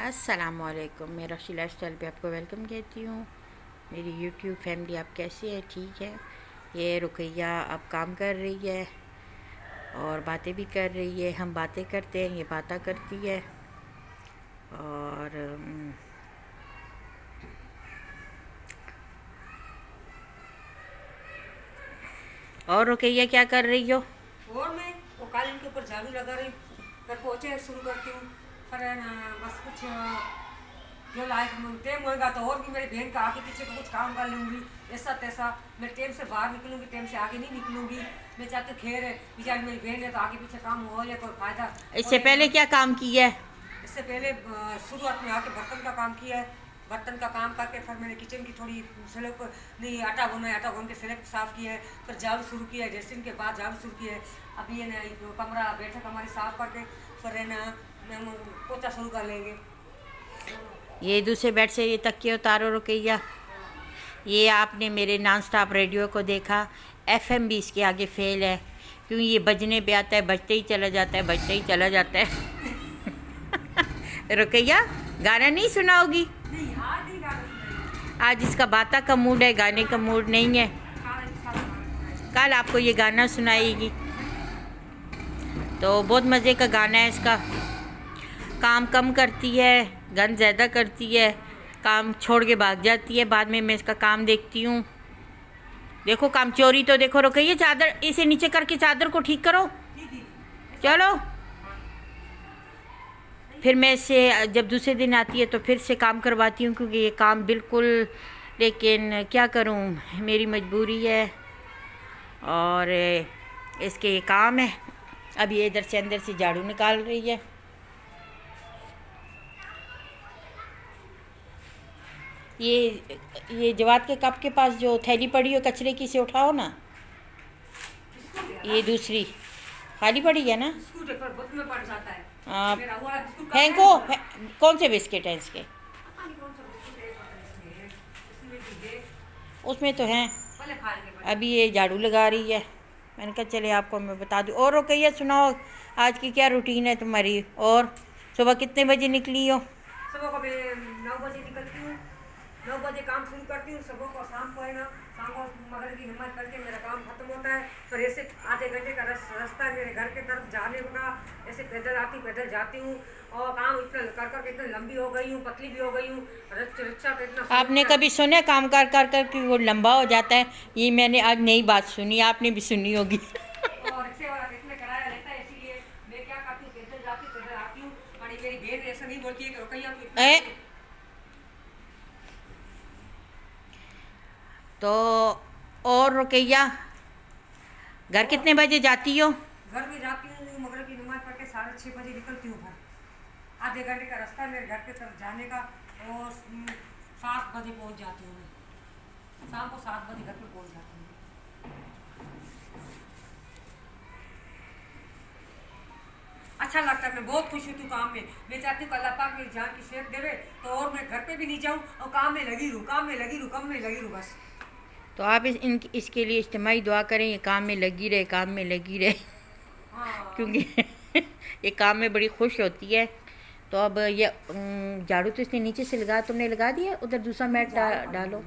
अस्सलामुअलैकुम। मैं रशी लाइफस्टाइल पे आपको वेलकम कहती हूँ। मेरी यूट्यूब फैमिली आप कैसी है? ठीक है। ये रुकैया अब काम कर रही है और बातें भी कर रही है। हम बातें करते हैं, ये बातें करती है। और रुकैया क्या कर रही हो? और मैं वो कालीन के ऊपर झाड़ू लगा रही हूँ, फिर पोछे शुरू करती हूँ। फिर बस कुछ जो लाइक टाइम होएगा तो और भी मेरी बहन का आगे पीछे का कुछ काम कर लूँगी, ऐसा तैसा। मैं टाइम से बाहर निकलूँगी, टाइम से आगे नहीं निकलूँगी। मैं चाहती हूँ खैर बेचारी मेरी बहन है तो आगे पीछे काम हो या कोई फायदा। इससे पहले क्या काम किया है? इससे पहले शुरुआत में आके बर्तन का काम किया है। बर्तन का काम करके फिर मैंने किचन की थोड़ी स्लैब नहीं आटा गूंदा है, आटा गूंद के स्लैब साफ़ किया है। फिर झाड़ू शुरू किया है, ड्रेसिंग के बाद झाड़ू शुरू किया है। अभी है ना जो कमरा बैठक हमारी साफ़ करके फिर है ना हम पोछा शुरू कर लेंगे। ये दूसरे बेड से ये तकिया उतारो रुकैया। ये आपने मेरे नॉन स्टॉप रेडियो को देखा, FM भी इसके आगे फेल है, क्यों ये बजने पे आता है, बजते ही चला जाता है, बजते ही चला जाता है। रुकैया गाना नहीं सुनाओगी? नहीं आज नहीं गाना आज इसका बाता का मूड है, गाने का मूड नहीं है। कल आपको ये गाना सुनाएगी। तो बहुत मज़े का गाना है इसका। काम कम करती है, गन ज़्यादा करती है, काम छोड़ के भाग जाती है। बाद में मैं इसका काम देखती हूँ। देखो काम चोरी तो देखो। रुकैया चादर इसे नीचे करके चादर को ठीक करो। चलो फिर मैं इससे जब दूसरे दिन आती है तो फिर से काम करवाती हूँ, क्योंकि ये काम बिल्कुल, लेकिन क्या करूँ, मेरी मजबूरी है और इसके ये काम है। अब ये इधर से अंदर से झाड़ू निकाल रही है। ये जवाद के कप के पास जो थैली पड़ी हो कचरे की, से उठाओ ना। ये दूसरी खाली पड़ी है ना? फेंको। कौन से बिस्किट हैं इसके? उसमें तो हैं। अभी ये झाड़ू लगा रही है। मैंने कहा चले आपको मैं बता दूँ। और रुकैया सुनाओ, आज की क्या रूटीन है तुम्हारी? और सुबह कितने बजे निकली हो? सुबह को मैं 9 बजे निकलती हूँ, 9 बजे काम शुरू करती हूँ। सुबह को शाम को है ना, शाम को मगर की नमाज करके मेरा काम खत्म होता है। फिर ऐसे आधे घंटे का रास्ता है मेरे घर के तरफ जाने का। ऐसे पैदल जाती हूँ और काम इतना कर कर के इतना लंबी हो गई हूँ, पतली भी हो गई हूँ। रिक्शा तो इतना आपने कभी सुना काम कर कर कर कि वो लंबा हो जाता है? ये मैंने आज नई बात सुनी, आपने भी सुनी होगी। और रिक्शे वाला कितने किराया लेता है, इसीलिए मैं क्या करती हूँ, पैदल जाती पैदल आती हूँ। और मेरी बहन ऐसा नहीं बोलती है कि रुकैया तू इतना। तो और रुकैया घर कितने बजे जाती हो? घर में जाती हूँ मगर की नमाज पढ़ के 6:30 बजे निकलती हूँ। घर आधे घंटे का रास्ता है मेरे घर के तरफ जाने का। और 7 बजे पहुँच जाती हूँ मैं। शाम को 7 बजे घर पे पहुँच जाती हूँ। अच्छा लगता है, मैं बहुत खुश होती हूँ काम में। मैं चाहती हूँ अल्लाह पाक मेरी जान की सेहत देवे तो और मैं घर पे भी नहीं जाऊँ और काम में लगी रहूँ, काम में लगी रहूँ, काम में लगी रहूँ बस। तो आप इसके लिए इज्तिमाई दुआ करें, ये काम में लगी रहे, काम में लगी रहे। हाँ। क्योंकि ये काम में बड़ी खुश होती है। तो अब ये झाड़ू तो इसने नीचे से लगा, तुमने लगा दिया? उधर दूसरा मैट डालो।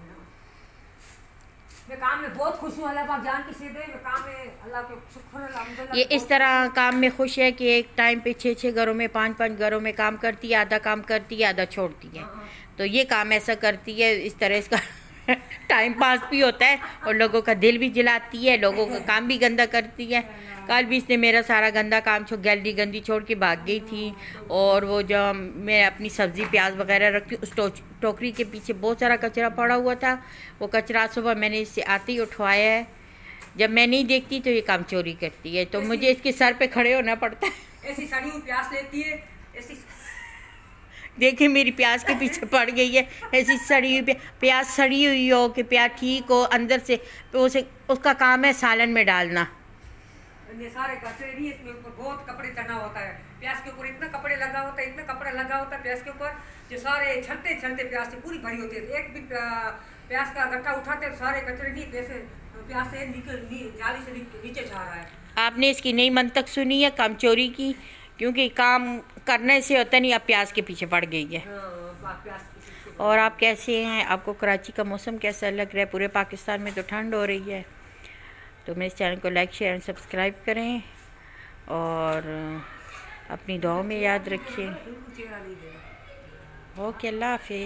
मैं काम में बहुत खुश हूँ, अल्लाह पाक जान की सेहत दे। मैं काम में अल्लाह के शुक्र अल्हम्दुलिल्लाह। ये इस तरह काम में खुश है कि एक टाइम पे 6-6 घरों में, 5-5 घरों में काम करती है। आधा काम करती है, आधा छोड़ती है। तो ये काम ऐसा करती है, इस तरह इसका टाइम पास भी होता है और लोगों का दिल भी जलाती है, लोगों का काम भी गंदा करती है। कल भी इसने मेरा सारा गंदा काम गैलरी गंदी छोड़ के भाग गई थी। और वो जो मैं अपनी सब्ज़ी प्याज वगैरह रखती हूँ, उस टोकरी के पीछे बहुत सारा कचरा पड़ा हुआ था। वो कचरा सुबह मैंने इससे आते ही उठवाया है। जब मैं नहीं देखती तो ये काम चोरी करती है, तो मुझे इसके सर पे खड़े होना पड़ता है। ऐसी सड़ी हुई प्यास लेती है, ऐसी देखिए मेरी प्याज के पीछे पड़ गई है। ऐसी सड़ी हुई प्याज सड़ी हुई हो कि प्याज ठीक हो अंदर से, तो उसका काम है सालन में डालना। सारे कचरे नहीं, इसमें ऊपर बहुत कपड़े चढ़ा होता है। प्याज के ऊपर इतना कपड़े लगा होता है, इतना कपड़ा लगा होता है प्याज के ऊपर, जो सारे छलते छलते प्याज से पूरी भरी होती है। एक भी प्याज का गट्टा उठाते हैं सारे कचरे नहीं प्याज से जाली से नीचे जा रहा है। आपने इसकी नई मंतक सुनी है काम चोरी की? क्योंकि काम करने से होता नहीं, अब प्याज के पीछे पड़ गई है। प्यास की और आप कैसे हैं? आपको कराची का मौसम कैसा लग रहा है? पूरे पाकिस्तान में तो ठंड हो रही है। तो मेरे चैनल को लाइक शेयर एंड सब्सक्राइब करें और अपनी दुआओं में याद रखिए। ओके, अल्लाह हाफिज़।